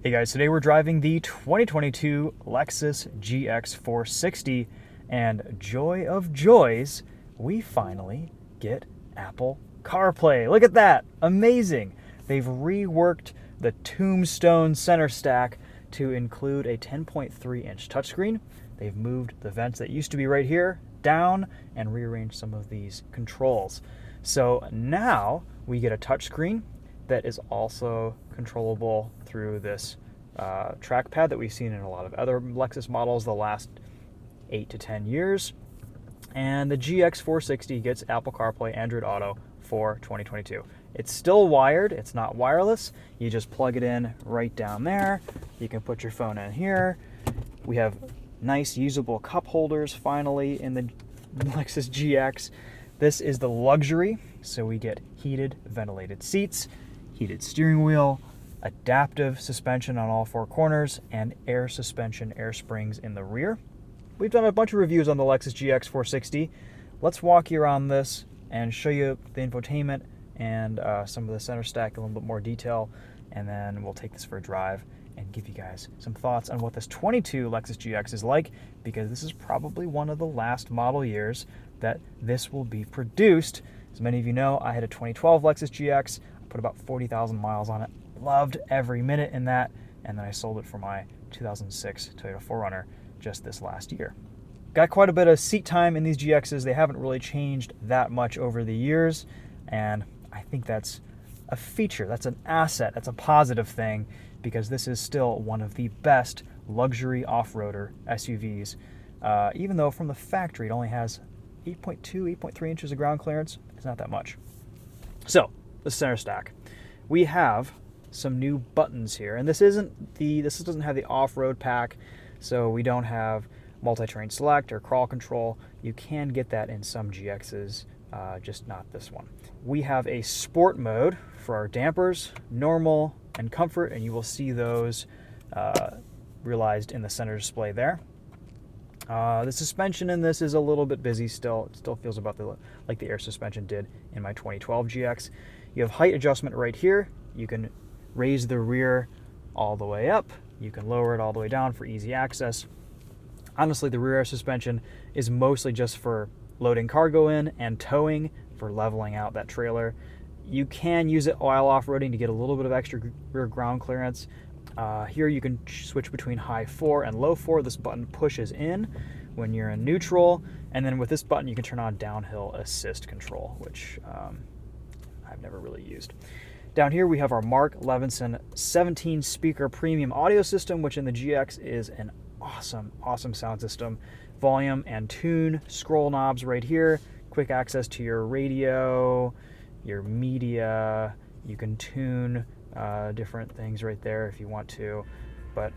Hey guys, today we're driving the 2022 Lexus GX 460, and joy of joys, we finally get Apple CarPlay. Look at that, amazing. They've reworked the Tombstone center stack to include a 10.3-inch touchscreen. They've moved the vents that used to be right here down and rearranged some of these controls. So now we get a touchscreen that is also controllable through this trackpad that we've seen in a lot of other Lexus models the last 8 to 10 years. And the GX 460 gets Apple CarPlay, Android Auto for 2022. It's still wired, it's not wireless. You just plug it in right down there. You can put your phone in here. We have nice usable cup holders finally in the Lexus GX. This is the luxury, so we get heated, ventilated seats, heated steering wheel, adaptive suspension on all four corners, and air suspension, air springs in the rear. We've done a bunch of reviews on the Lexus GX 460. Let's walk you around this and show you the infotainment and some of the center stack in a little bit more detail, and then we'll take this for a drive and give you guys some thoughts on what this 22 Lexus GX is like, because this is probably one of the last model years that this will be produced. As many of you know, I had a 2012 Lexus GX. I put about 40,000 miles on it. Loved every minute in that, and then I sold it for my 2006 Toyota 4Runner just this last year. Got quite a bit of seat time in these GXs. They haven't really changed that much over the years, and I think that's a feature, that's an asset, that's a positive thing, because this is still one of the best luxury off-roader SUVs. Even though from the factory it only has 8.3 inches of ground clearance, it's not that much. So, the center stack. We have some new buttons here, and this doesn't have the off-road pack, so we don't have multi-terrain select or crawl control. You can get that in some GXs, just not this one. We have a sport mode for our dampers, normal, and comfort, and you will see those realized in the center display there. The suspension in this is a little bit busy still. It still feels about like the air suspension did in my 2012 GX. You have height adjustment right here. You can raise the rear all the way up. You can lower it all the way down for easy access. Honestly, the rear air suspension is mostly just for loading cargo in and towing, for leveling out that trailer. You can use it while off-roading to get a little bit of extra rear ground clearance. Here you can switch between high 4 and low 4. This button pushes in when you're in neutral, and then with this button you can turn on downhill assist control, which I've never really used. Down here we have our Mark Levinson 17 speaker premium audio system, which in the GX is an awesome sound system. Volume and tune scroll knobs right here, quick access to your radio, your media. You can tune different things right there if you want to, but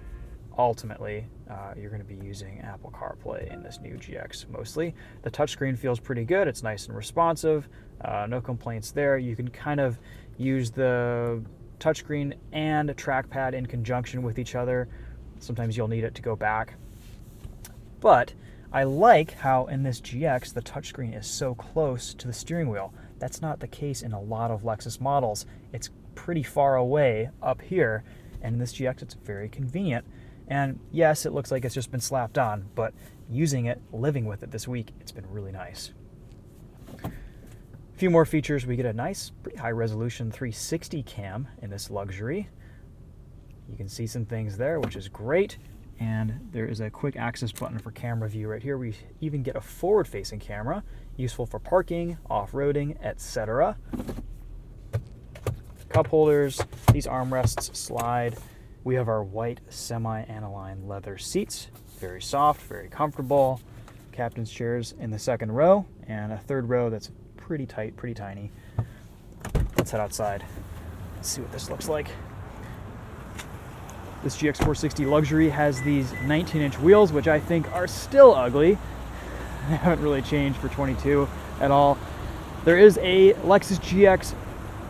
ultimately you're going to be using Apple CarPlay in this new GX mostly. The touchscreen feels pretty good. It's nice and responsive. No complaints there. You can kind of use the touchscreen and trackpad in conjunction with each other. Sometimes you'll need it to go back. But I like how in this GX the touchscreen is so close to the steering wheel. That's not the case in a lot of Lexus models. It's pretty far away up here, and in this GX it's very convenient. And yes, it looks like it's just been slapped on, but using it, living with it this week, it's been really nice. A few more features. We get a nice, pretty high resolution 360 cam in this luxury. You can see some things there, which is great. And there is a quick access button for camera view right here. We even get a forward-facing camera, useful for parking, off-roading, etc. Cup holders, these armrests slide. We have our white semi-aniline leather seats, very soft, very comfortable. Captain's chairs in the second row, and a third row that's pretty tight, pretty tiny. Let's head outside. Let's see what this looks like. This GX 460 Luxury has these 19-inch wheels, which I think are still ugly. They haven't really changed for 22 at all. There is a Lexus GX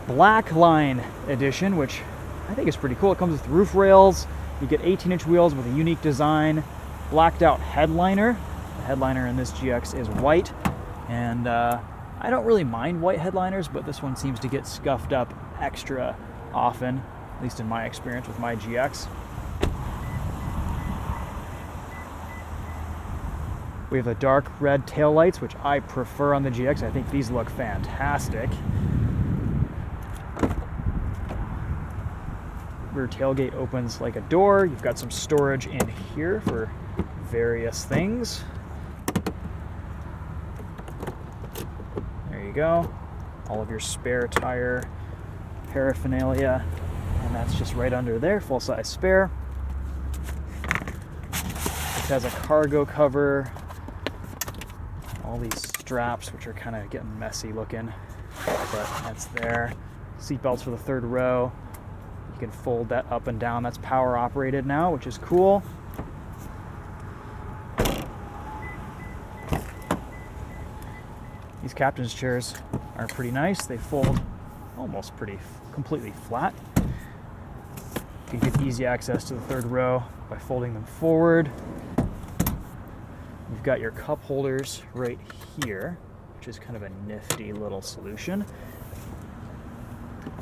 Black Line edition, which I think is pretty cool. It comes with roof rails. You get 18-inch wheels with a unique design, blacked out headliner. The headliner in this GX is white, and I don't really mind white headliners, but this one seems to get scuffed up extra often, at least in my experience with my GX. We have the dark red taillights, which I prefer on the GX. I think these look fantastic. Rear tailgate opens like a door. You've got some storage in here for various things. There you go. All of your spare tire paraphernalia, and that's just right under there, full-size spare. It has a cargo cover. All these straps, which are kind of getting messy looking, but that's there. Seat belts for the third row. You can fold that up and down. That's power operated now, which is cool. These captain's chairs are pretty nice. They fold almost completely flat. You get easy access to the third row by folding them forward. You've got your cup holders right here, which is kind of a nifty little solution.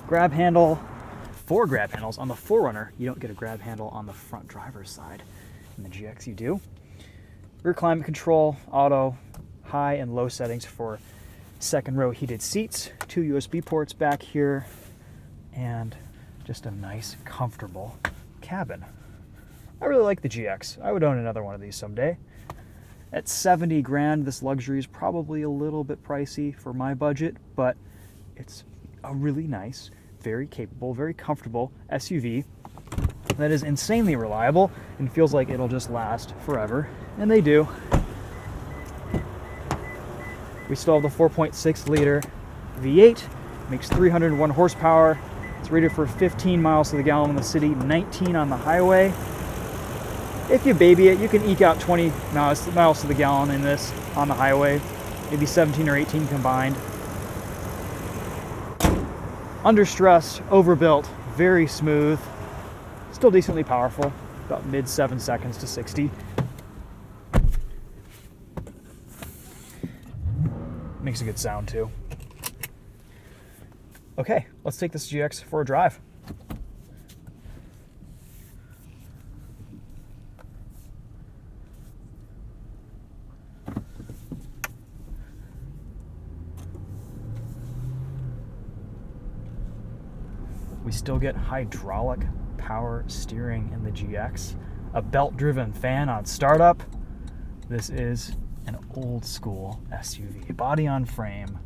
Grab handle, 4 grab handles. On the 4Runner, you don't get a grab handle on the front driver's side. In the GX, you do. Rear climate control, auto, high and low settings for second row heated seats, 2 USB ports back here, and just a nice, comfortable cabin. I really like the GX. I would own another one of these someday. At 70 grand, this luxury is probably a little bit pricey for my budget, but it's a really nice, very capable, very comfortable SUV that is insanely reliable and feels like it'll just last forever, and they do. We still have the 4.6 liter V8, makes 301 horsepower. It's rated for 15 miles to the gallon in the city, 19 on the highway. If you baby it, you can eke out 20 miles to the gallon in this on the highway, maybe 17 or 18 combined. Under stress, overbuilt, very smooth, still decently powerful, about mid 7 seconds to 60. Makes a good sound too. Okay, let's take this GX for a drive. We still get hydraulic power steering in the GX, a belt-driven fan on startup. This is an old school SUV, body on frame.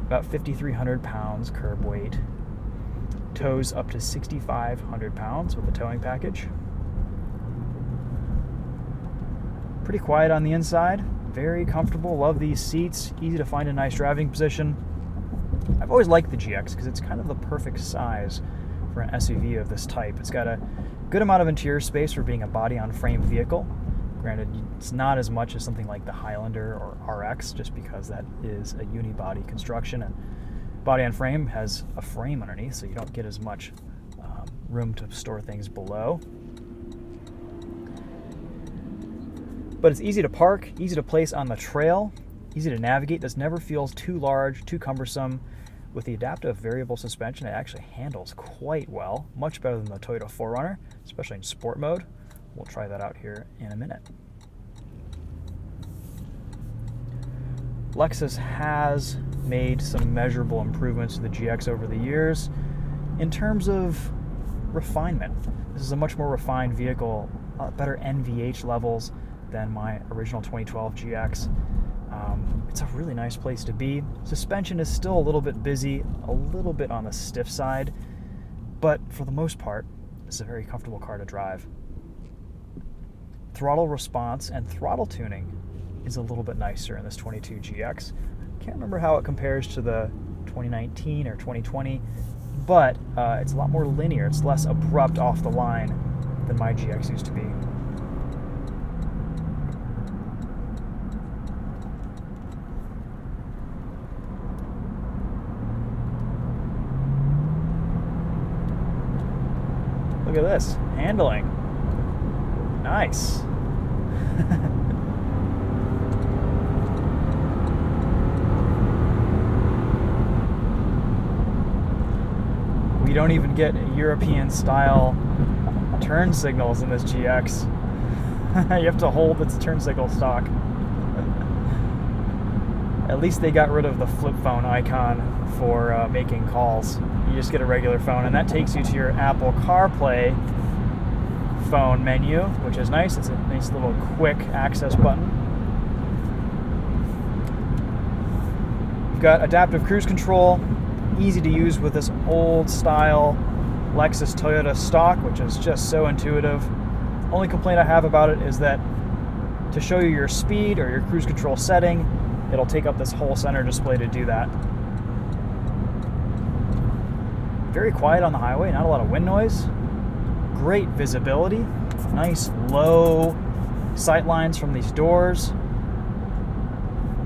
About 5,300 pounds curb weight. Tows up to 6,500 pounds with the towing package. Pretty quiet on the inside, very comfortable, love these seats, easy to find a nice driving position. I've always liked the GX because it's kind of the perfect size for an SUV of this type. It's got a good amount of interior space for being a body-on-frame vehicle. Granted, it's not as much as something like the Highlander or RX, just because that is a unibody construction, and body-on-frame has a frame underneath, so you don't get as much room to store things below. But it's easy to park, easy to place on the trail, easy to navigate. This never feels too large, too cumbersome. With the adaptive variable suspension, it actually handles quite well, much better than the Toyota 4Runner, especially in sport mode. We'll try that out here in a minute. Lexus has made some measurable improvements to the GX over the years. In terms of refinement, this is a much more refined vehicle, better NVH levels than my original 2012 GX. It's a really nice place to be. Suspension is still a little bit busy, a little bit on the stiff side, but for the most part, it's a very comfortable car to drive. Throttle response and throttle tuning is a little bit nicer in this 22 GX. Can't remember how it compares to the 2019 or 2020, but it's a lot more linear. It's less abrupt off the line than my GX used to be. Look at this, handling. Nice. We don't even get European style turn signals in this GX. You have to hold its turn signal stock. At least they got rid of the flip phone icon for making calls. You just get a regular phone, and that takes you to your Apple CarPlay phone menu, which is nice. It's a nice little quick access button. You've got adaptive cruise control, easy to use with this old style Lexus Toyota stock, which is just so intuitive. Only complaint I have about it is that to show you your speed or your cruise control setting, it'll take up this whole center display to do that. Very quiet on the highway, not a lot of wind noise. Great visibility, nice low sight lines from these doors.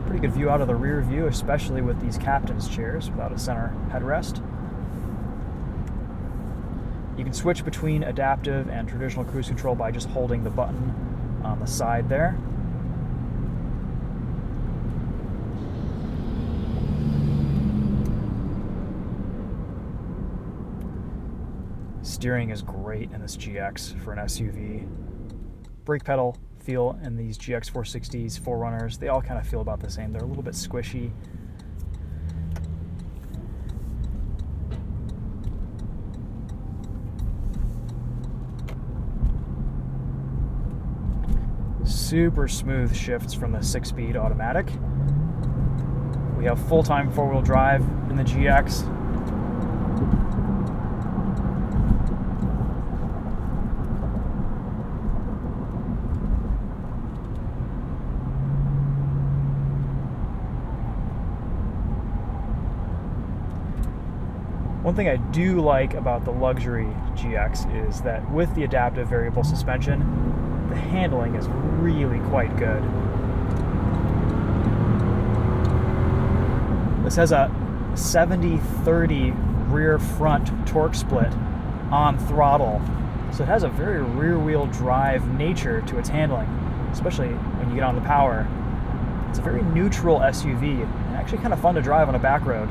Pretty good view out of the rear view, especially with these captain's chairs without a center headrest. You can switch between adaptive and traditional cruise control by just holding the button on the side there. Steering is great in this GX for an SUV. Brake pedal feel in these GX 460s, 4Runners, they all kind of feel about the same. They're a little bit squishy. Super smooth shifts from the 6-speed automatic. We have full-time 4-wheel drive in the GX. One thing I do like about the luxury GX is that with the adaptive variable suspension, the handling is really quite good. This has a 70-30 rear front torque split on throttle, so it has a very rear-wheel drive nature to its handling, especially when you get on the power. It's a very neutral SUV and actually kind of fun to drive on a back road.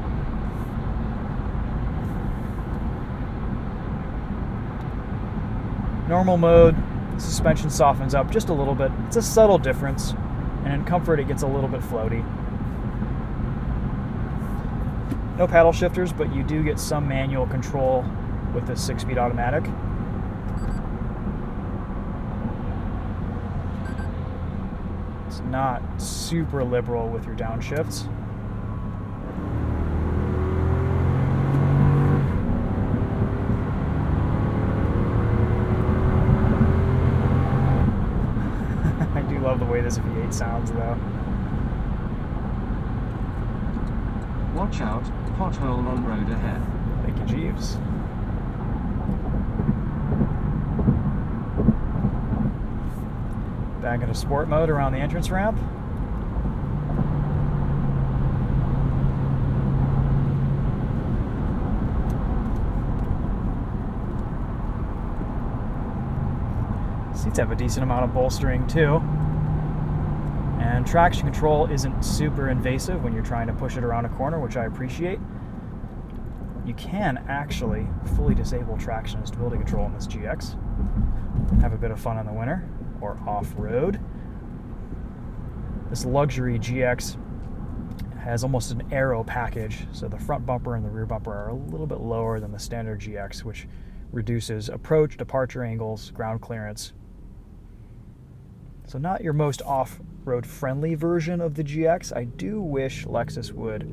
Normal mode, suspension softens up just a little bit. It's a subtle difference, and in comfort it gets a little bit floaty. No paddle shifters, but you do get some manual control with this 6-speed automatic. It's not super liberal with your downshifts. Love the way this V8 sounds though. Watch out, pothole on road ahead. Thank you, Jeeves. Back into sport mode around the entrance ramp. Seats have a decent amount of bolstering too. And traction control isn't super invasive when you're trying to push it around a corner, which I appreciate. You can actually fully disable traction and stability control in this GX. Have a bit of fun in the winter or off-road. This luxury GX has almost an aero package, so the front bumper and the rear bumper are a little bit lower than the standard GX, which reduces approach, departure angles, ground clearance. So not your most off-road friendly version of the GX. I do wish Lexus would,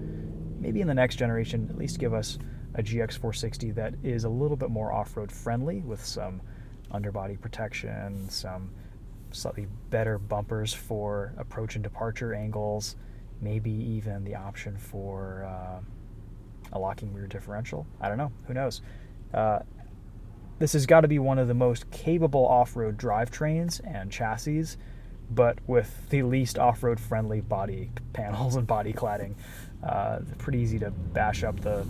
maybe in the next generation, at least give us a GX 460 that is a little bit more off-road friendly with some underbody protection, some slightly better bumpers for approach and departure angles, maybe even the option for a locking rear differential. I don't know. Who knows? This has got to be one of the most capable off-road drivetrains and chassis, but with the least off-road friendly body panels and body cladding. Pretty easy to bash up the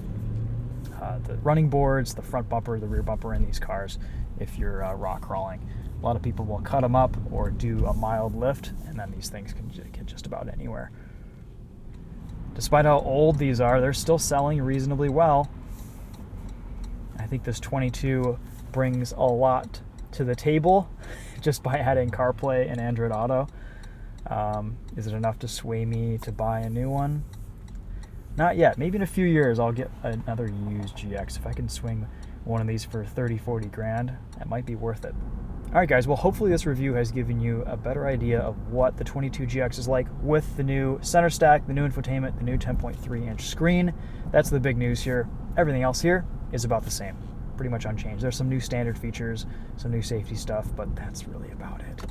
running boards, the front bumper, the rear bumper in these cars if you're rock crawling. A lot of people will cut them up or do a mild lift, and then these things can get just about anywhere. Despite how old these are, they're still selling reasonably well. I think this 22 brings a lot to the table just by adding CarPlay and Android Auto. Is it enough to sway me to buy a new one? Not yet. Maybe in a few years I'll get another used GX. If I can swing one of these for 30, 40 grand, that might be worth it. All right, guys. Well, hopefully this review has given you a better idea of what the 22 GX is like with the new center stack, the new infotainment, the new 10.3-inch screen. That's the big news here. Everything else here is about the same, pretty much unchanged. There's some new standard features, some new safety stuff, but that's really about it.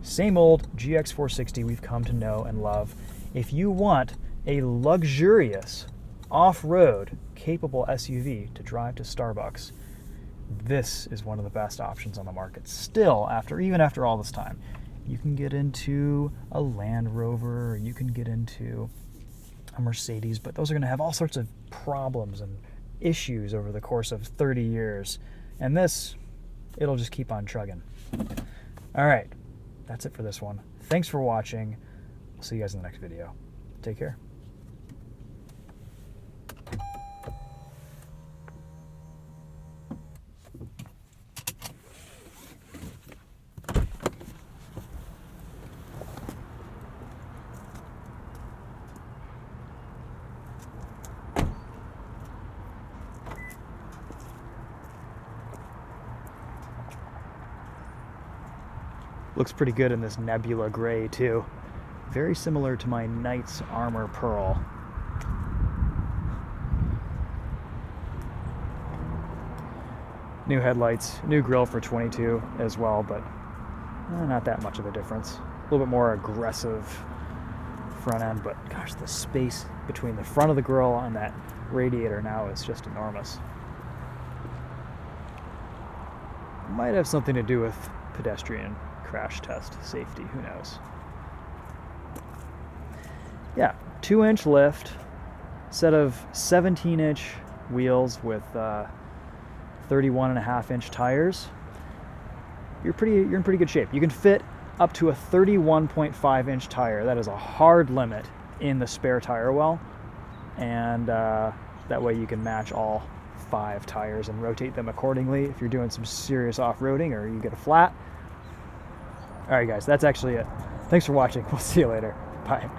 Same old GX 460 we've come to know and love. If you want a luxurious, off-road, capable SUV to drive to Starbucks, this is one of the best options on the market. Still, even after all this time, you can get into a Land Rover, or you can get into a Mercedes, but those are going to have all sorts of problems and issues over the course of 30 years. And this, it'll just keep on trugging. All right, that's it for this one. Thanks for watching. I'll see you guys in the next video. Take care. Looks pretty good in this nebula gray too. Very similar to my Knight's Armor Pearl. New headlights, new grille for 22 as well, but not that much of a difference. A little bit more aggressive front end, but gosh, the space between the front of the grille and that radiator now is just enormous. Might have something to do with pedestrian crash test safety, who knows. Yeah, 2-inch lift, set of 17-inch wheels with 31.5-inch tires. You're in pretty good shape. You can fit up to a 31.5-inch tire. That is a hard limit in the spare tire well, and that way you can match all 5 tires and rotate them accordingly if you're doing some serious off-roading or you get a flat. All right, guys, that's actually it. Thanks for watching. We'll see you later. Bye.